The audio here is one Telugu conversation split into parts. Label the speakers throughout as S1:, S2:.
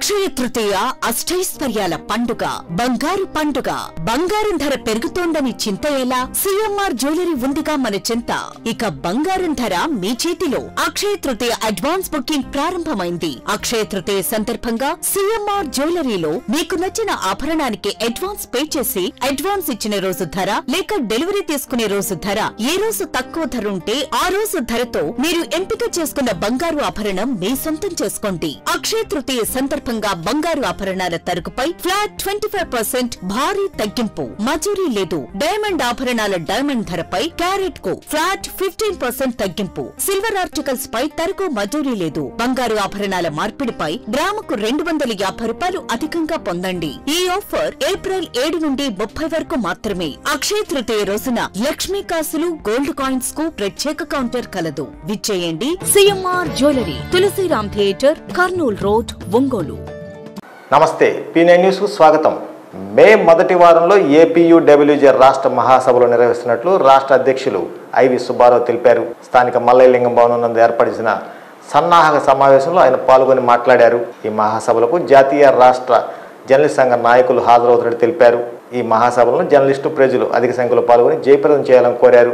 S1: అక్షయ తృతీయ అష్టైశ్వర్యాల పండుగ, బంగారు పండుగ. బంగారం ధర పెరుగుతోందని చింత ఎలా? సిఎంఆర్ జ్యువెలరీ ఉందిగా మన చింత. ఇక బంగారం ధర మీ చేతిలో. అక్షయ తృతీయ అడ్వాన్స్ బుకింగ్ ప్రారంభమైంది. అక్షయ తృతీయ సందర్భంగా సిఎంఆర్ జ్యువెలరీలో మీకు నచ్చిన ఆభరణానికి అడ్వాన్స్ పే చేసి అడ్వాన్స్ ఇచ్చిన రోజు ధర లేక డెలివరీ తీసుకునే రోజు ధర, ఏ రోజు తక్కువ ధర ఉంటే ఆ రోజు ధరతో మీరు ఎంపిక చేసుకున్న బంగారు ఆభరణం మీ సొంతం చేసుకోండి. అక్షయ తృతీయ సందర్భంగా బంగారు ఆభరణాల తరుగుపై ఫ్లాట్ 25% భారీ తగ్గింపు. మజూరీ లేదు. డైమండ్ ఆభరణాల డైమండ్ ధరపై క్యారెట్ కు ఫ్లాట్ 15% తగ్గింపు. సిల్వర్ ఆర్టికల్స్ పై తరుగు మజూరీ లేదు. బంగారు ఆభరణాల మార్పిడిపై గ్రాముకు 250 రూపాయలు అధికంగా పొందండి. ఈ ఆఫర్ ఏప్రిల్ 7 నుండి 30 వరకు మాత్రమే. అక్షయ తృతీయ రోజున లక్ష్మీ కాసులు, గోల్డ్ కాయిన్స్ కు ప్రత్యేక కౌంటర్ కలదు. విచ్చేయండి CMR jewellery, Tulasiram theatre, Kurnool road, Ongole.
S2: నమస్తే, P9 న్యూస్ కు స్వాగతం. మే మొదటి వారంలో ఏపీయూడబ్ల్యూజే రాష్ట్ర మహాసభలు నిర్వహిస్తున్నట్లు రాష్ట్ర అధ్యక్షులు ఐవి సుబ్బారావు తెలిపారు. స్థానిక మల్లయ్యలింగం భవనం నందు ఏర్పడిన సన్నాహక సమావేశంలో ఆయన పాల్గొని మాట్లాడారు. ఈ మహాసభలకు జాతీయ రాష్ట్ర జర్నలిస్ట్ సంఘ నాయకులు హాజరవుతున్నట్టు తెలిపారు. ఈ మహాసభలను జర్నలిస్టు ప్రజలు అధిక సంఖ్యలో పాల్గొని జయప్రదం చేయాలని కోరారు.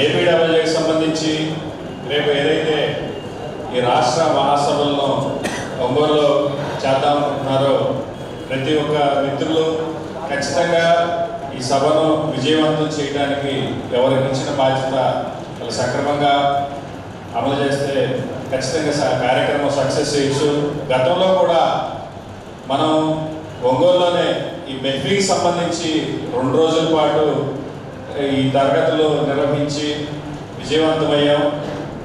S3: ఏపీడబ్ల్యూకి సంబంధించి రేపు ఏదైతే ఈ రాష్ట్ర మహాసభలను ఒంగోలులో చేద్దామనుకుంటున్నారో ప్రతి ఒక్క మిత్రులు ఖచ్చితంగా ఈ సభను విజయవంతం చేయడానికి ఎవరికి ఇచ్చిన బాధ్యత వాళ్ళు సక్రమంగా అమలు చేస్తే ఖచ్చితంగా కార్యక్రమం సక్సెస్ చేయొచ్చు. గతంలో కూడా మనం ఒంగోలులోనే ఈ మెట్రిక్ సంబంధించి 2 రోజుల పాటు ఈ తరగతులు నిర్వహించి విజయవంతమయ్యాం.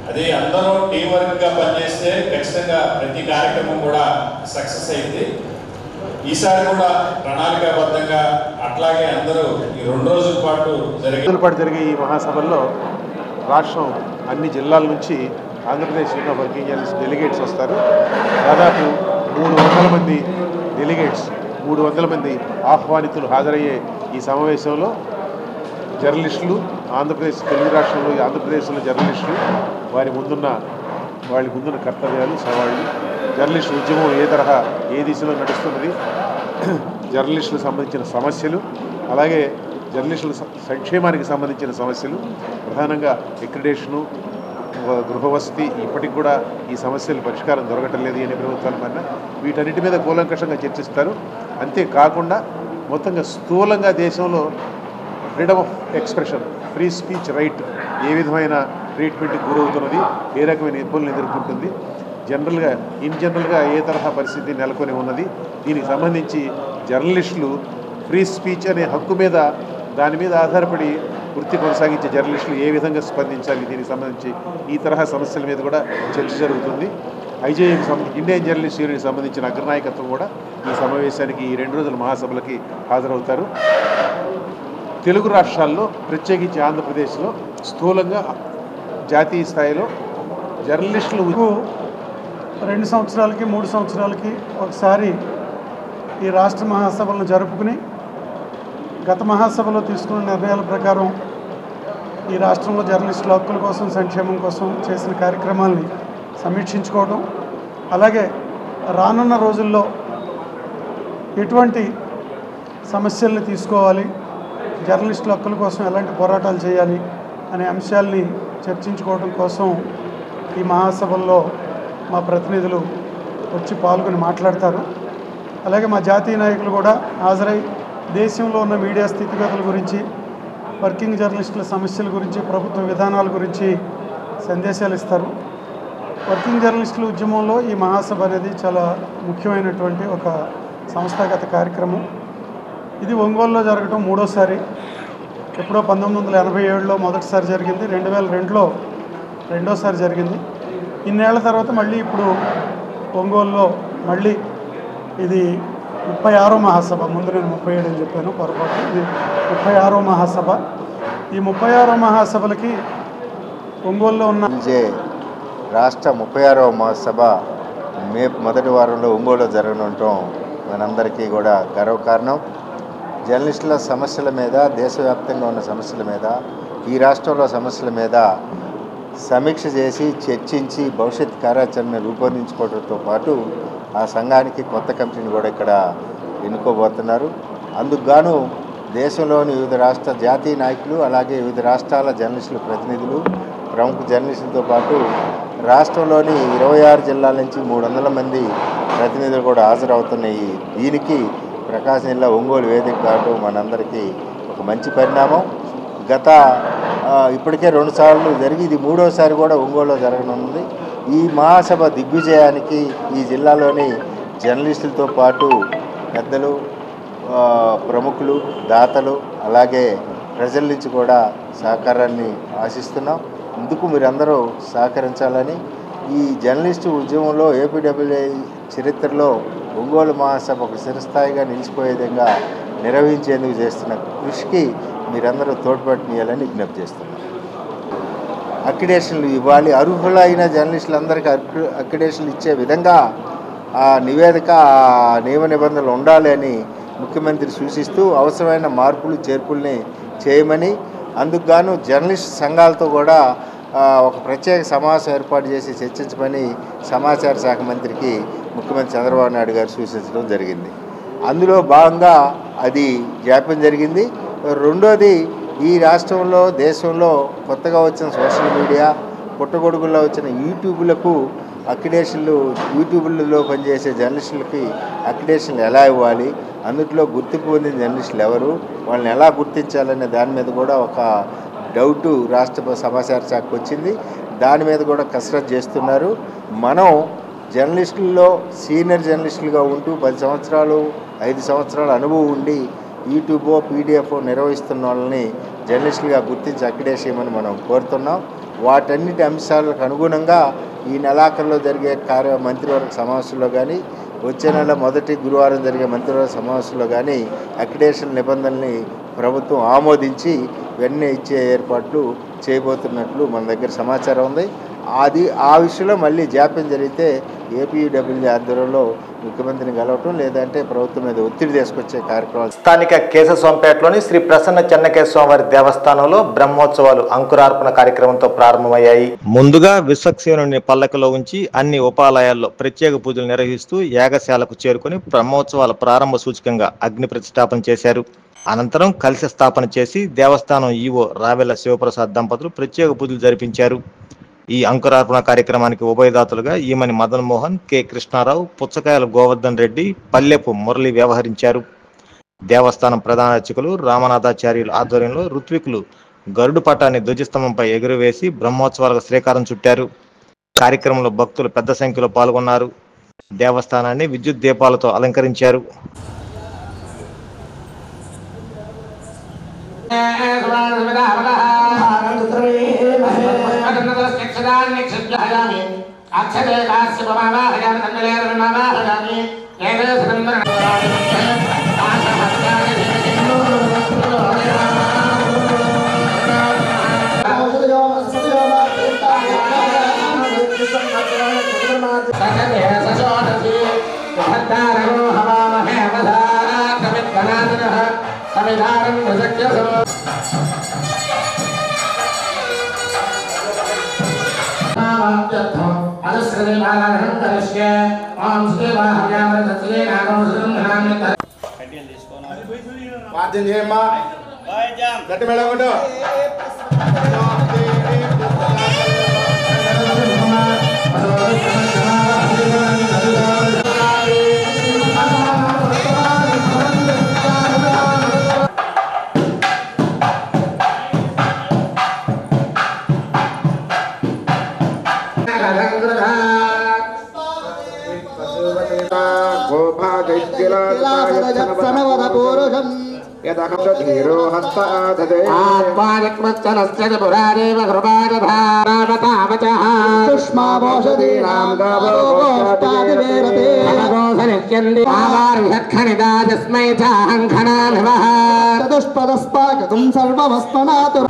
S3: అది అందరూ టీం వర్క్గా పనిచేస్తే ఖచ్చితంగా ప్రతి కార్యక్రమం కూడా సక్సెస్ అయింది. ఈసారి కూడా ప్రణాళికాబద్ధంగా అట్లాగే అందరూ ఈ 2 రోజుల పాటు
S4: జరిగే ఈ మహాసభల్లో రాష్ట్రం అన్ని జిల్లాల నుంచి Andhra Pradesh union of working journalist delegates వస్తారు. దాదాపు 300 మంది డెలిగేట్స్, 300 మంది ఆహ్వానితులు హాజరయ్యే ఈ సమావేశంలో జర్నలిస్టులు, ఆంధ్రప్రదేశ్ తెలుగు రాష్ట్రంలో ఆంధ్రప్రదేశ్లో జర్నలిస్టులు, వాళ్ళ ముందున్న కర్తవ్యాలు, సవాళ్ళు, జర్నలిస్టు ఉద్యమం ఏ తరహా ఏ దిశలో నడుస్తున్నది, జర్నలిస్టులకు సంబంధించిన సమస్యలు, అలాగే జర్నలిస్టుల సంక్షేమానికి సంబంధించిన సమస్యలు, ప్రధానంగా అక్రిడేషను, గృహవసతి, ఇప్పటికి కూడా ఈ సమస్యలు పరిష్కారం దొరకటం లేదు అనే ప్రభుత్వాల పైన వీటన్నిటి మీద కూలంకషంగా చర్చిస్తారు. అంతేకాకుండా మొత్తంగా స్థూలంగా దేశంలో freedom of expression, free speech right ఏ విధమైన ట్రీట్మెంట్కి గురవుతున్నది, ఏ రకమైన ఇబ్బందులు ఎదుర్కొంటుంది, జనరల్గా ఏ తరహా పరిస్థితి నెలకొని ఉన్నది, దీనికి సంబంధించి జర్నలిస్టులు ఫ్రీ స్పీచ్ అనే హక్కు మీద, దాని మీద ఆధారపడి వృత్తి కొనసాగించే జర్నలిస్టులు ఏ విధంగా స్పందించాలి, దీనికి సంబంధించి ఈ తరహా సమస్యల మీద కూడా చర్చ జరుగుతుంది. ఐజేఏకి ఇండియన్ జర్నలిస్ట్ యూనియన్కి సంబంధించిన అగ్రనాయకత్వం కూడా ఈ సమావేశానికి, ఈ 2 రోజుల మహాసభలకి హాజరవుతారు. తెలుగు రాష్ట్రాల్లో, ప్రత్యేకించి ఆంధ్రప్రదేశ్లో స్థూలంగా జాతీయ స్థాయిలో జర్నలిస్టులు
S5: 2 సంవత్సరాలకి 3 సంవత్సరాలకి ఒకసారి ఈ రాష్ట్ర మహాసభలను జరుపుకుని గత మహాసభలో తీసుకున్న నిర్ణయాల ప్రకారం ఈ రాష్ట్రంలో జర్నలిస్టుల హక్కుల కోసం, సంక్షేమం కోసం చేసిన కార్యక్రమాలని సమీక్షించుకోవడం, అలాగే రానున్న రోజుల్లో ఎటువంటి సమస్యల్ని తీసుకోవాలి, జర్నలిస్టుల హక్కుల కోసం ఎలాంటి పోరాటాలు చేయాలి అనే అంశాల్ని చర్చించుకోవడం కోసం ఈ మహాసభల్లో మా ప్రతినిధులు వచ్చి పాల్గొని మాట్లాడతారు. అలాగే మా జాతీయ నాయకులు కూడా హాజరై దేశంలో ఉన్న మీడియా స్థితిగతుల గురించి, వర్కింగ్ జర్నలిస్టుల సమస్యల గురించి, ప్రభుత్వ విధానాల గురించి సందేశాలు ఇస్తారు. వర్కింగ్ జర్నలిస్టుల ఉద్యమంలో ఈ మహాసభ అనేది చాలా ముఖ్యమైనటువంటి ఒక సంస్థాగత కార్యక్రమం. ఇది ఒంగోలులో జరగడం 3వసారి. ఎప్పుడో 1987లో మొదటిసారి జరిగింది, 2002లో 2వసారి జరిగింది. ఇన్నేళ్ల తర్వాత మళ్ళీ ఇప్పుడు ఒంగోలులో మళ్ళీ ఇది 36వ మహాసభ. ముందు నేను 37 అని చెప్పాను, పొరపాటు. ఇది 36వ మహాసభ. ఈ 36వ మహాసభలకి ఒంగోలులో ఉన్న
S6: రాష్ట్ర 36వ మహాసభ మే మొదటి వారంలో ఒంగోలులో జరగనుండటం మనందరికీ కూడా గర్వకారణం. జర్నలిస్టుల సమస్యల మీద, దేశవ్యాప్తంగా ఉన్న సమస్యల మీద, ఈ రాష్ట్రంలో సమస్యల మీద సమీక్ష చేసి చర్చించి భవిష్యత్ కార్యాచరణ రూపొందించుకోవడంతో పాటు ఆ సంఘానికి కొత్త కమిటీని కూడా ఇక్కడ ఎన్నుకోబోతున్నారు. అందుకు గాను దేశంలోని వివిధ రాష్ట్ర జాతీయ నాయకులు, అలాగే వివిధ రాష్ట్రాల జర్నలిస్టుల ప్రతినిధులు, ప్రముఖ జర్నలిస్టులతో పాటు రాష్ట్రంలోని 26 జిల్లాల నుంచి 300 మంది ప్రతినిధులు కూడా హాజరవుతున్నాయి. దీనికి ప్రకాశం జిల్లా ఒంగోలు వేదిక కావడం మనందరికీ ఒక మంచి పరిణామం. ఇప్పటికే 2 సార్లు జరిగి ఇది 3వసారి కూడా ఒంగోలులో జరగనుంది. ఈ మహాసభ దిగ్విజయానికి ఈ జిల్లాలోని జర్నలిస్టులతో పాటు పెద్దలు, ప్రముఖులు, దాతలు, అలాగే ప్రజల నుంచి కూడా సహకారాన్ని ఆశిస్తున్నాం. ఇందుకు మీరందరూ సహకరించాలని, ఈ జర్నలిస్టు ఉద్యమంలో ఏపీడబ్ల్యూఐ చరిత్రలో ఒంగోలు మహాసభ ఒక చిరస్థాయిగా నిలిచిపోయే విధంగా నిర్వహించేందుకు చేస్తున్న కృషికి మీరందరూ తోడ్పడియాలని విజ్ఞప్తి చేస్తున్నాం. అక్రిడేషన్లు ఇవ్వాలి, అర్హులైన జర్నలిస్టులందరికీ అక్రిడేషన్లు ఇచ్చే విధంగా ఆ నివేదిక, నియమ నిబంధనలు ఉండాలి అని ముఖ్యమంత్రి సూచిస్తూ అవసరమైన మార్పులు చేర్పుల్ని చేయమని, అందుకు గాను జర్నలిస్ట్ సంఘాలతో కూడా ఒక ప్రత్యేక సమావేశం ఏర్పాటు చేసి చర్చించమని సమాచార శాఖ మంత్రికి ముఖ్యమంత్రి చంద్రబాబు నాయుడు గారు సూచించడం జరిగింది. అందులో భాగంగా అది జాప్యం జరిగింది. రెండోది, ఈ రాష్ట్రంలో, దేశంలో కొత్తగా వచ్చిన సోషల్ మీడియా, పుట్టగొడుగుల్లో వచ్చిన యూట్యూబ్లకు అక్రిడేషన్లు, యూట్యూబ్లలో పనిచేసే జర్నలిస్టులకి అక్రిడేషన్లు ఎలా ఇవ్వాలి, అందులో గుర్తింపు పొందిన జర్నలిస్టులు ఎవరు, వాళ్ళని ఎలా గుర్తించాలనే దాని మీద కూడా ఒక డౌటు రాష్ట్ర సమాచార శాఖకు వచ్చింది. దాని మీద కూడా కసరత్తు చేస్తున్నారు. మనం జర్నలిస్టుల్లో సీనియర్ జర్నలిస్టులుగా ఉంటూ 10 సంవత్సరాలు 5 సంవత్సరాల అనుభవం ఉండి యూట్యూబ్, పీడిఎఫ్ నిర్వహిస్తున్న వాళ్ళని జర్నలిస్టులుగా గుర్తించి అక్రిడేషన్ చేయమని మనం కోరుతున్నాం. వాటన్నిటి అంశాలకు అనుగుణంగా ఈ నెలాఖరులో జరిగే మంత్రివర్గ సమావేశంలో కానీ, వచ్చే నెల మొదటి గురువారం జరిగే మంత్రివర్గ సమావేశంలో కానీ అక్రిడేషన్ నిబంధనల్ని ప్రభుత్వం ఆమోదించి వెంటనే ఇచ్చే ఏర్పాట్లు చేయబోతున్నట్లు మన దగ్గర సమాచారం ఉంది. ఆ విషయంలో మళ్ళీ జాప్యం జరిగితే ఏపీడబ్ల్యూజీ ఆధ్వర్యంలో ముఖ్యమంత్రిని కలవటం, లేదంటే ప్రభుత్వం మీద ఒత్తిడి తీసుకొచ్చే కార్యక్రమాలు.
S2: స్థానిక కేశవస్వామిపేటలోని శ్రీ ప్రసన్న చెన్నకేశవవారి దేవస్థానంలో బ్రహ్మోత్సవాలు అంకురార్పణ కార్యక్రమంతో ప్రారంభమయ్యాయి. ముందుగా విశ్వక్సేనుని పల్లకిలో ఉంచి అన్ని ఉపాలయాల్లో ప్రత్యేక పూజలు నిర్వహిస్తూ యాగశాలకు చేరుకుని బ్రహ్మోత్సవాల ప్రారంభ సూచకంగా అగ్ని ప్రతిష్టాపన చేశారు. అనంతరం కలశ స్థాపన చేసి దేవస్థానం ఈవో రావెల శివప్రసాద్ దంపతులు ప్రత్యేక పూజలు జరిపించారు. ఈ అంకురార్పణ కార్యక్రమానికి ఉభయదాతలుగా ఈమని మదన్ మోహన్, కె కృష్ణారావు, పుచ్చకాయల గోవర్ధన్ రెడ్డి, పల్లెపు మురళి వ్యవహరించారు. దేవస్థానం ప్రధాన అర్చకులు రామనాథాచార్యుల ఆధ్వర్యంలో ఋత్వికులు గరుడు పట్టాన్ని ధ్వజస్తంభంపై ఎగురవేసి బ్రహ్మోత్సవాలకు శ్రీకారం చుట్టారు. కార్యక్రమంలో భక్తులు పెద్ద సంఖ్యలో పాల్గొన్నారు. దేవస్థానాన్ని విద్యుత్ దీపాలతో అలంకరించారు.
S7: గట్టి మేడం కొట్టు. చతుష్పదస్పాకం సర్వమస్మనాతు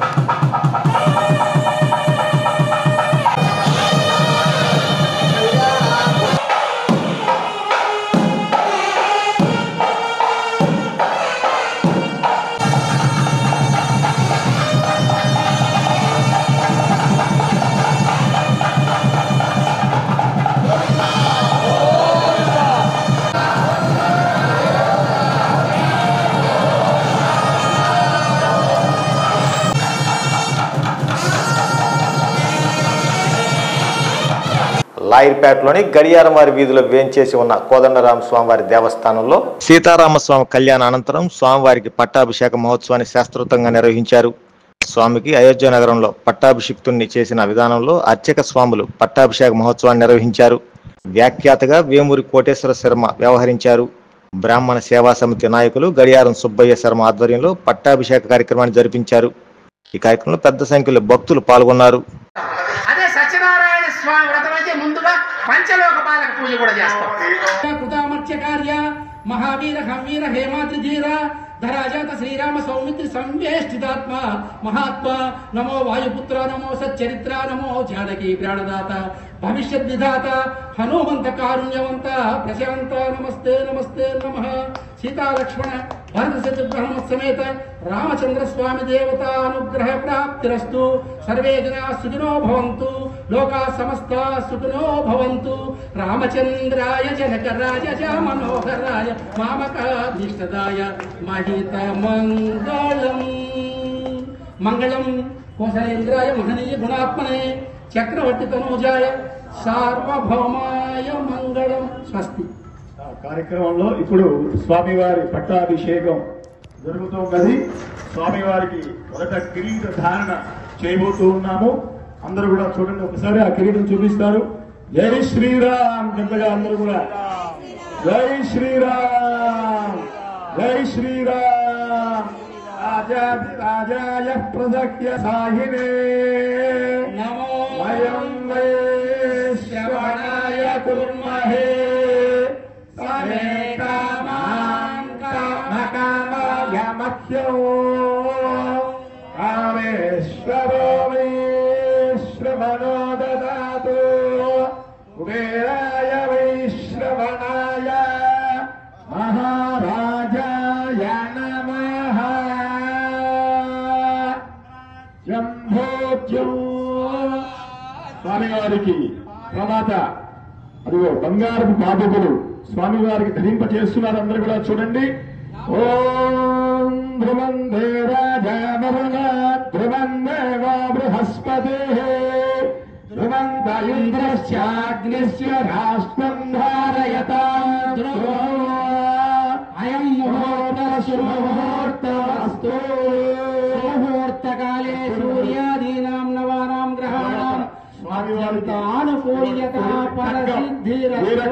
S2: లాయిర్పేటలోని గడియారవారి వీధిలో వేంచేసి ఉన్న కోదండరామ స్వామివారి దేవస్థానంలో సీతారామస్వామి కళ్యాణ అనంతరం స్వామివారికి పట్టాభిషేక మహోత్సవాన్ని శాస్త్రోక్తంగా నిర్వహించారు. స్వామికి అయోధ్య నగరంలో పట్టాభిషిక్తుణ్ణి చేసిన విధానంలో అర్చక స్వాములు పట్టాభిషేక మహోత్సవాన్ని నిర్వహించారు. వ్యాఖ్యాతగా వేమూరి కోటేశ్వర శర్మ వ్యవహరించారు. బ్రాహ్మణ సేవా సమితి నాయకులు గడియారం సుబ్బయ్య శర్మ ఆధ్వర్యంలో పట్టాభిషేక కార్యక్రమాన్ని జరిపించారు. ఈ కార్యక్రమంలో పెద్ద సంఖ్యలో భక్తులు పాల్గొన్నారు.
S8: అదే సత్యనారాయణ స్వామి వ్రతం అయితే ముందుగా పంచలోక పాలక పూజ కూడా చేస్తాం. కృతామర్చ్య కార్య మహావీర హంవీర హేమాద్రి ధీర ధరాజాత శ్రీరామ సౌమిత్రి సంవేష్టితాత్మ మహాత్మ నమో వాయుపుత్ర నమో సచ్చరిత్ర నమో జానకి ప్రాణదాత భవిష్యత్ విధాత హనుమంత కారుణ్యవంత ప్రశాంత నమస్తే నమస్తే నమః. సీతాలక్ష్మణ భరత శత్రుఘ్న సమేత రామచంద్ర స్వామి దేవతా అనుగ్రహ ప్రాప్తిరస్తు. సర్వే జనా సుఖినో భవంతు లోకా సమస్తా సుఖినో భవంతు. రామచంద్రాయ జనకరాయ చ మనోహరాయ మామకాభీష్టదాయ మహిత మంగళం. మంగళం కోసలేంద్రాయ మహనీయ గుణాత్మనే చక్రవర్తి తనూజాయ సార్వభౌమాయ మంగళం. స్వస్తి.
S9: కార్యక్రమంలో ఇప్పుడు స్వామివారి పట్టాభిషేకం జరుగుతున్నది. స్వామివారికి మొదట కిరీట ధారణ చేయబోతూ ఉన్నాము. అందరూ కూడా చూడండి, ఒకసారి ఆ కిరీటం చూపిస్తారు. జై శ్రీరామ్ గంటగా అందరూ కూడా జై శ్రీరామ్ జై శ్రీరామ్. రాజాయ ప్రసక్య సాహినే నమో వయం వై శ్రవణాయ కుర్మహే సమే కామాన్ కామకామయమఖ్యో కామేశ్వరో వై శ్రవణో దదాతు కుబేరాయ వై శ్రవణాయ మహారాజాయ నమః. శంభోజ్యం. స్వామివారికి ప్రమాత అదిగో బంగారపు పాదుకలు స్వామివారికి ధరింప చేస్తున్నారు. అందరూ కూడా చూడండి. ఓం ధ్రువం దేవాజామరుణ ధ్రువం దేవా బృహస్పతే ధ్రువం ఇంద్రశ్చాగ్నిశ్చ రాష్ట్రం ధారయతాం ధ్రువం అయం ముహూర్త శుభముహూర్తమస్తు. ముహూర్తకాలే సూర్యాదీనాం నవానాం గ్రహాణాం స్వామివారికి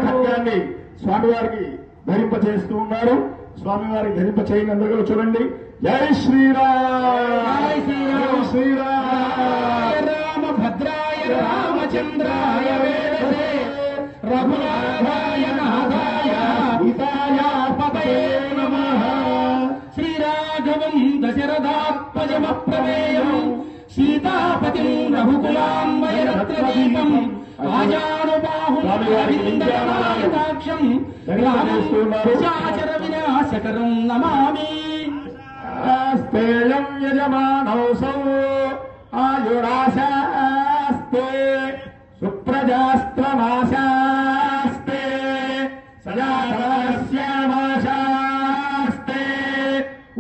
S9: ఖడ్గాన్ని స్వామివారికి ధరింప చేస్తూ ఉన్నారు. స్వామివారికి ధరింప చేయని అందరూ చూడండి. జై శ్రీరామ్ జై శ్రీరామ్. రామ భద్రాయ రామచంద్రాయ వేదసే రఘునాథాయ నాథాయ సీతాయ పతయే నమః. శ్రీరాఘవం దశరథాత్మజమప్రమేయం సీతాపతిం రఘుకులాన్వయరత్నదీపం ఆజానుబాహుం రామం వినాశకరం నమామి. స్తేయం యజమానౌసౌ ఆయురాశాస్తే సుప్రజాస్త్రమాశాస్తే సజాశ్యామాశాస్తే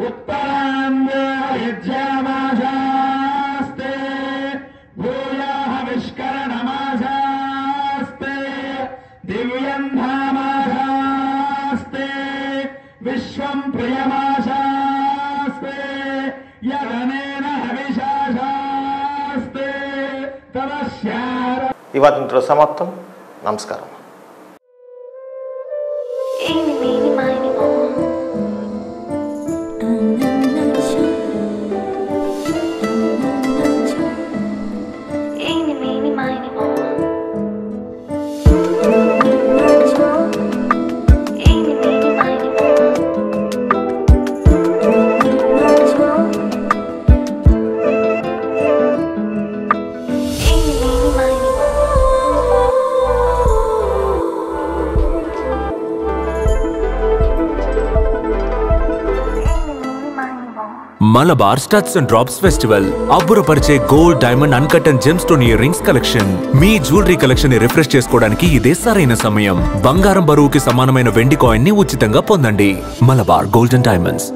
S9: ఉత్తరాంధ్రమాశాస్తే భూయాహవిష్కరణమాశాస్తే దివ్యంధామాశాస్తే విశ్వం ప్రియమాశాస్తే యగనేన హవిషాశాస్తే తమస్యార.
S2: ఇవాళ సమాప్తం. నమస్కారం.
S10: Malabar studs and drops festival అబ్బురపరిచే gold diamond uncut and gem stone earrings collection. మీ జ్యువెలరీ కలెక్షన్ ని రిఫ్రెష్ చేసుకోవడానికి ఇదే సరైన సమయం. బంగారం బరువుకి సమానమైన వెండి కాయిన్ ని ఉచితంగా పొందండి. Malabar gold and diamonds.